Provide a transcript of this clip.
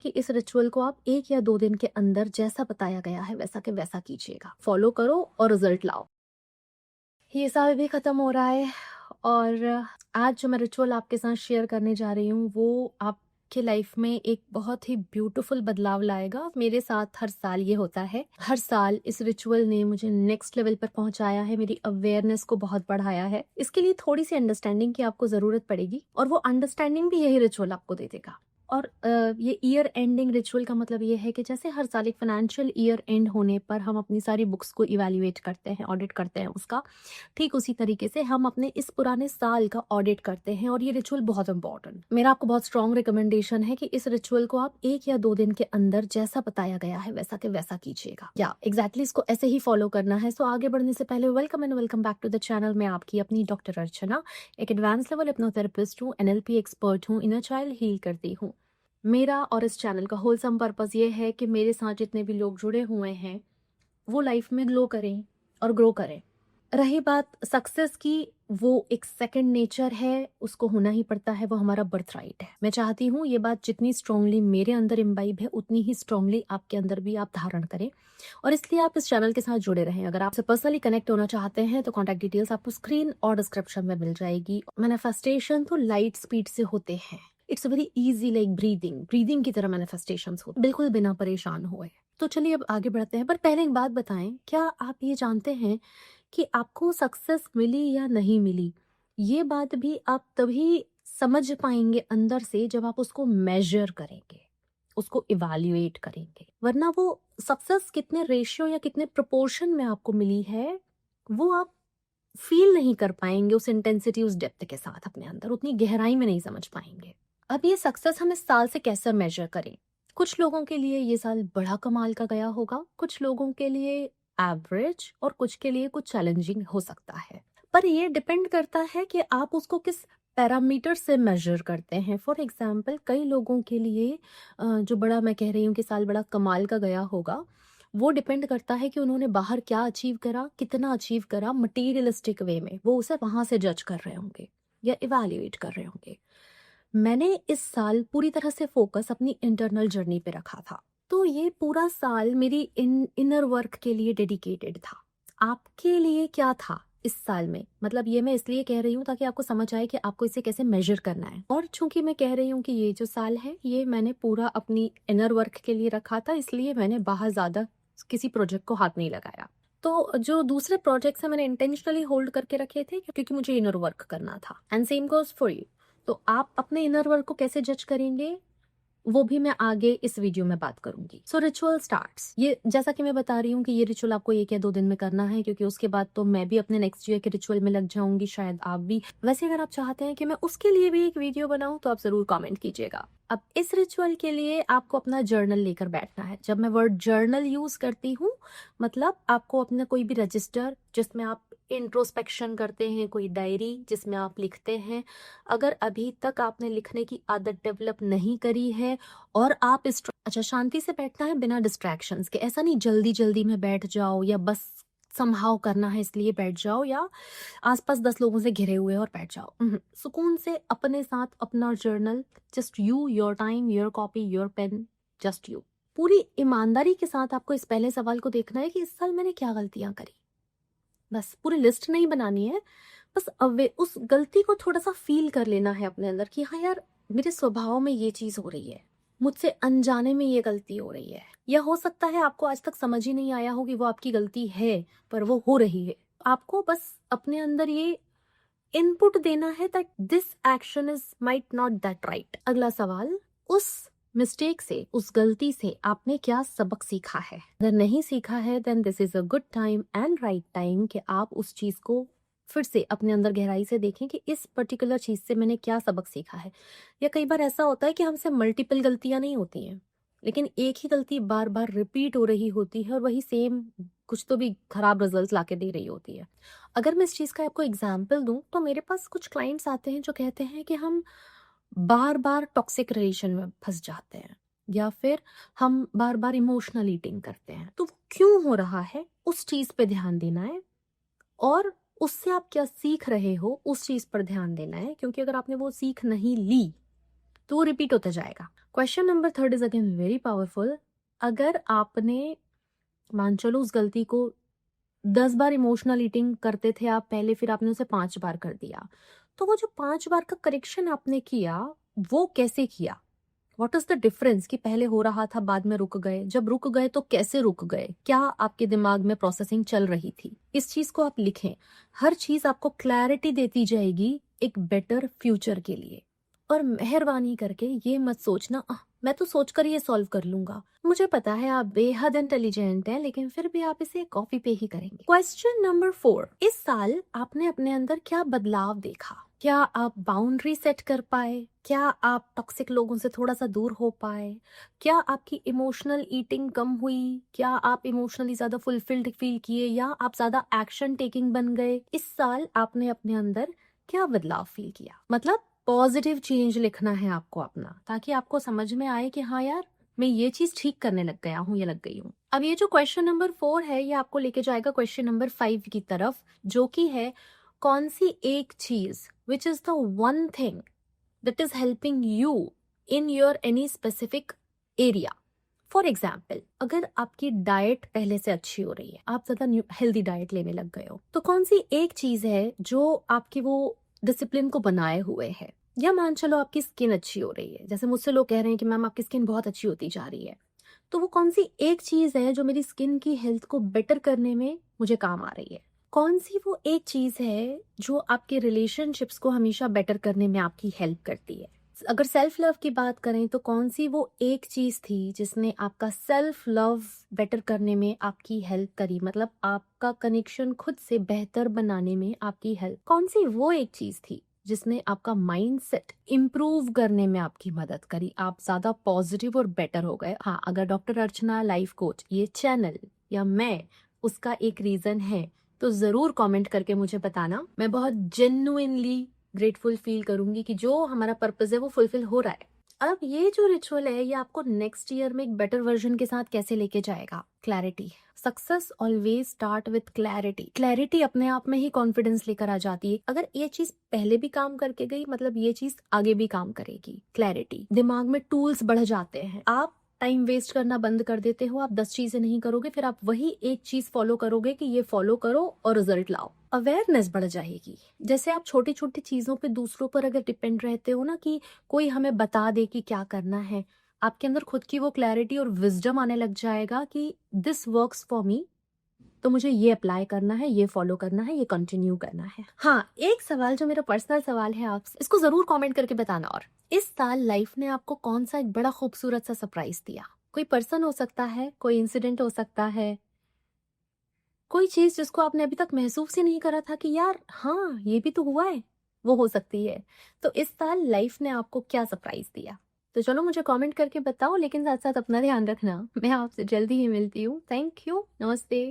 कि इस रिचुअल को आप 1 या 2 दिन के अंदर जैसा बताया गया है वैसा के वैसा कीजिएगा। फॉलो करो और रिजल्ट लाओ। ये साल भी खत्म हो रहा है और आज जो मैं रिचुअल आपके साथ शेयर करने जा रही हूँ वो आपके लाइफ में एक बहुत ही ब्यूटीफुल बदलाव लाएगा। मेरे साथ हर साल ये होता है। हर साल इस रिचुअल ने मुझे नेक्स्ट लेवल पर पहुंचाया है, मेरी अवेयरनेस को बहुत बढ़ाया है। इसके लिए थोड़ी सी अंडरस्टैंडिंग की आपको जरूरत पड़ेगी और वो अंडरस्टैंडिंग भी यही रिचुअल आपको दे देगा। और ये ईयर एंडिंग रिचुअल का मतलब ये है कि जैसे हर साल एक फाइनेंशियल ईयर एंड होने पर हम अपनी सारी बुक्स को इवैल्यूएट करते हैं, ऑडिट करते हैं उसका, ठीक उसी तरीके से हम अपने इस पुराने साल का ऑडिट करते हैं। और ये रिचुअल बहुत इंपॉर्टेंट, मेरा आपको बहुत स्ट्रॉन्ग रिकमेंडेशन है कि इस रिचुअल को आप 1 या 2 दिन के अंदर जैसा बताया गया है वैसा के वैसा कीजिएगा। या एग्जैक्टली इसको ऐसे ही फॉलो करना है। सो आगे बढ़ने से पहले welcome and welcome back to the channel. मैं आपकी अपनी डॉक्टर अर्चना, एक एडवांस लेवल हिप्नोथेरेपिस्ट हूँ, NLP एक्सपर्ट हूँ, इनर चाइल्ड हील करती हूँ। मेरा और इस चैनल का होलसम पर्पस ये है कि मेरे साथ जितने भी लोग जुड़े हुए हैं वो लाइफ में ग्लो करें और ग्रो करें। रही बात सक्सेस की, वो एक सेकंड नेचर है, उसको होना ही पड़ता है, वो हमारा बर्थ राइट है। मैं चाहती हूँ ये बात जितनी स्ट्रांगली मेरे अंदर इम्बाइब है उतनी ही स्ट्रांगली आपके अंदर भी आप धारण करें, और इसलिए आप इस चैनल के साथ जुड़े रहें। अगर आपसे पर्सनली कनेक्ट होना चाहते हैं तो कॉन्टैक्ट डिटेल्स आपको स्क्रीन और डिस्क्रिप्शन में मिल जाएगी। मैनिफेस्टेशन तो लाइट स्पीड से होते हैं। It's very easy, like breathing की तरह मैनिफेस्टेशन होते, बिल्कुल बिना परेशान हुए। तो चलिए अब आगे बढ़ते हैं, पर पहले एक बात बताएं, क्या आप ये जानते हैं कि आपको सक्सेस मिली या नहीं मिली, ये बात भी आप तभी समझ पाएंगे अंदर से जब आप उसको मेजर करेंगे, उसको इवैल्यूएट करेंगे। वरना वो सक्सेस कितने रेशियो या कितने प्रोपोर्शन में आपको मिली है वो आप फील नहीं कर पाएंगे उस इंटेंसिटी, उस डेप्थ के साथ अपने अंदर, उतनी गहराई में नहीं समझ पाएंगे। अब ये सक्सेस हम इस साल से कैसे मेजर करें? कुछ लोगों के लिए ये साल बड़ा कमाल का गया होगा, कुछ लोगों के लिए एवरेज, और कुछ के लिए कुछ चैलेंजिंग हो सकता है। पर ये डिपेंड करता है कि आप उसको किस पैरामीटर से मेजर करते हैं। फॉर एग्जाम्पल, कई लोगों के लिए जो बड़ा, मैं कह रही हूँ कि साल बड़ा कमाल का गया होगा, वो डिपेंड करता है कि उन्होंने बाहर क्या अचीव करा, कितना अचीव करा मटीरियलिस्टिक वे में, वो उसे वहां से जज कर रहे होंगे या इवैल्यूएट कर रहे होंगे। मैंने इस साल पूरी तरह से फोकस अपनी इंटरनल जर्नी पे रखा था, तो ये पूरा साल मेरी इनर वर्क के लिए डेडिकेटेड था। आपके लिए क्या था इस साल में? मतलब ये मैं इसलिए कह रही हूँ ताकि आपको समझ आए कि आपको इसे कैसे मेजर करना है। और चूंकि मैं कह रही हूँ कि ये जो साल है ये मैंने पूरा अपनी इनर वर्क के लिए रखा था, इसलिए मैंने बाहर ज्यादा किसी प्रोजेक्ट को हाथ नहीं लगाया। तो जो दूसरे प्रोजेक्ट्स हैं मैंने इंटेंशनली होल्ड करके रखे थे क्योंकि मुझे इनर वर्क करना था। And same goes for you. तो आप अपने इनर वर्क को कैसे जज करेंगे वो भी मैं आगे इस वीडियो में बात करूंगी। सो रिचुअल स्टार्ट्स। ये जैसा कि मैं बता रही हूँ कि ये रिचुअल आपको 1 या 2 दिन में करना है, क्योंकि उसके बाद तो मैं भी अपने नेक्स्ट ईयर के रिचुअल में लग जाऊंगी, शायद आप भी। वैसे अगर आप चाहते हैं कि मैं उसके लिए भी एक वीडियो बनाऊं तो आप जरूर कमेंट कीजिएगा। अब इस रिचुअल के लिए आपको अपना जर्नल लेकर बैठना है। जब मैं वर्ड जर्नल यूज करती हूँ मतलब आपको अपना कोई भी रजिस्टर जिसमें आप इंट्रोस्पेक्शन करते हैं, कोई डायरी जिसमें आप लिखते हैं। अगर अभी तक आपने लिखने की आदत डेवलप नहीं करी है और आप अच्छा, शांति से बैठना है बिना डिस्ट्रैक्शंस के। ऐसा नहीं जल्दी जल्दी में बैठ जाओ या बस समहाउ करना है इसलिए बैठ जाओ, या आसपास 10 लोगों से घिरे हुए और बैठ जाओ। सुकून से अपने साथ अपना journal, just you, your time, your copy, your pen, just you. पूरी ईमानदारी के साथ आपको इस पहले सवाल को देखना है कि इस साल मैंने क्या गलतियां करी। बस पूरी लिस्ट नहीं बनानी है, बस अवे उस गलती को थोड़ा सा फील कर लेना है अपने अंदर कि हाँ यार, मेरे स्वभाव में ये चीज हो रही है, मुझसे अनजाने में ये गलती हो रही है। या हो सकता है आपको आज तक समझ ही नहीं आया हो कि वो आपकी गलती है, पर वो हो रही है। आपको बस अपने अंदर ये इनपुट देना है that this action is might not that right. अगला सवाल, उस मिस्टेक से, उस गलती से आपने क्या सबक सीखा है? अगर नहीं सीखा है then this is a good time and right time कि आप उस चीज को फिर से अपने अंदर गहराई से देखें कि इस पर्टिकुलर चीज से मैंने क्या सबक सीखा है। या कई बार ऐसा होता है कि हमसे मल्टीपल गलतियां नहीं होती हैं, लेकिन एक ही गलती बार बार रिपीट हो रही होती है और वही सेम कुछ तो भी खराब रिजल्ट लाके दे रही होती है। अगर मैं इस चीज का आपको एग्जाम्पल दूं तो मेरे पास कुछ क्लाइंट्स आते हैं जो कहते हैं कि हम बार बार टॉक्सिक रिलेशन में फंस जाते हैं, या फिर हम बार बार इमोशनल ईटिंग करते हैं। तो वो क्यों हो रहा है उस चीज पे ध्यान देना है, और उससे आप क्या सीख रहे हो उस चीज पर ध्यान देना है। क्योंकि अगर आपने वो सीख नहीं ली तो वो रिपीट होता जाएगा। Question number third is again very powerful. अगर आपने, मान चलो उस गलती को 10 बार इमोशनल ईटिंग करते थे आप पहले, फिर आपने उसे 5 बार कर दिया, तो वो जो 5 बार का करेक्शन आपने किया, वो कैसे किया? व्हाट इज द डिफरेंस कि पहले हो रहा था, बाद में रुक गए, जब रुक गए तो कैसे रुक गए, क्या आपके दिमाग में प्रोसेसिंग चल रही थी? इस चीज को आप लिखें। हर चीज आपको क्लैरिटी देती जाएगी एक बेटर फ्यूचर के लिए। और मेहरबानी करके ये मत सोचना मैं तो सोचकर ये सॉल्व कर लूंगा। मुझे पता है आप बेहद इंटेलिजेंट हैं, लेकिन फिर भी आप इसे कॉपी पे ही करेंगे। क्वेश्चन नंबर 4, इस साल आपने अपने अंदर क्या बदलाव देखा? क्या आप बाउंड्री सेट कर पाए? क्या आप टॉक्सिक लोगों से थोड़ा सा दूर हो पाए? क्या आपकी इमोशनल ईटिंग कम हुई? क्या आप इमोशनली ज्यादा फुलफिल्ड फील किए, या आप ज्यादा एक्शन टेकिंग बन गए? इस साल आपने अपने अंदर क्या बदलाव फील किया? मतलब पॉजिटिव चेंज लिखना है आपको अपना, ताकि आपको समझ में आए कि हाँ यार, मैं ये चीज ठीक करने लग गया हूँ या लग गई हूँ। अब ये जो क्वेश्चन नंबर 4 है, ये आपको लेके जाएगा क्वेश्चन नंबर 5 की तरफ, जो कि है कौन सी एक चीज which is the one thing that is helping you in your any specific area. For example, अगर आपकी डाइट पहले से अच्छी हो रही है, आप ज्यादा हेल्दी डाइट लेने लग गए हो, तो कौन सी एक चीज है जो आपकी वो डिसिप्लिन को बनाए हुए है? या मान चलो आपकी स्किन अच्छी हो रही है, जैसे मुझसे लोग कह रहे हैं कि मैम आपकी स्किन बहुत अच्छी होती जा रही है, तो वो कौन सी एक चीज है जो मेरी स्किन की हेल्थ को बेटर करने में मुझे काम आ रही है? कौन सी वो एक चीज है जो आपके रिलेशनशिप्स को हमेशा बेटर करने में आपकी हेल्प करती है? अगर सेल्फ लव की बात करें, तो कौन सी वो एक चीज थी जिसने आपका सेल्फ लव बेटर करने में आपकी हेल्प करी, मतलब आपका कनेक्शन खुद से बेहतर बनाने में आपकी हेल्प? कौन सी वो एक चीज थी जिसने आपका माइंडसेट इम्प्रूव करने में आपकी मदद करी, आप ज्यादा पॉजिटिव और बेटर हो गए? हाँ, अगर डॉक्टर अर्चना लाइफ कोच ये चैनल या मैं उसका एक रीजन है, तो जरूर कमेंट करके मुझे बताना। मैं बहुत जेन्युइनली ग्रेटफुल फील करूंगी कि जो हमारा पर्पस है वो फुलफिल हो रहा है। अब ये जो रिचुअल है, ये आपको नेक्स्ट ईयर में एक बेटर वर्जन के साथ कैसे लेके जाएगा? Clarity. Success always start with clarity. Clarity अपने आप में ही कॉन्फिडेंस लेकर आ जाती है। अगर ये चीज पहले भी काम करके गई, मतलब ये चीज आगे भी काम करेगी। क्लैरिटी, दिमाग में टूल्स बढ़ जाते हैं। आप टाइम वेस्ट करना बंद कर देते हो, आप 10 चीजें नहीं करोगे, फिर आप वही एक चीज फॉलो करोगे कि ये फॉलो करो और रिजल्ट लाओ। अवेयरनेस बढ़ जाएगी। जैसे आप छोटी छोटी चीजों पे दूसरों पर अगर डिपेंड रहते हो ना, कि कोई हमें बता दे कि क्या करना है, आपके अंदर खुद की वो क्लैरिटी और विजडम आने लग जाएगा कि दिस वर्क्स फॉर मी, तो मुझे ये अप्लाई करना है, ये फॉलो करना है, ये कंटिन्यू करना है। हाँ, एक सवाल जो मेरा पर्सनल सवाल है आपसे, इसको जरूर कमेंट करके बताना। और इस साल लाइफ ने आपको कौन सा एक बड़ा खूबसूरत सा सरप्राइज दिया? कोई पर्सन हो सकता है, कोई इंसिडेंट हो सकता है, कोई चीज जिसको आपने अभी तक महसूस ही नहीं करा था कि यार हाँ ये भी तो हुआ है, वो हो सकती है। तो इस साल लाइफ ने आपको क्या सरप्राइज दिया? तो चलो मुझे कमेंट करके बताओ, लेकिन साथ साथ अपना ध्यान रखना। मैं आपसे जल्दी ही मिलती हूँ। थैंक यू, नमस्ते।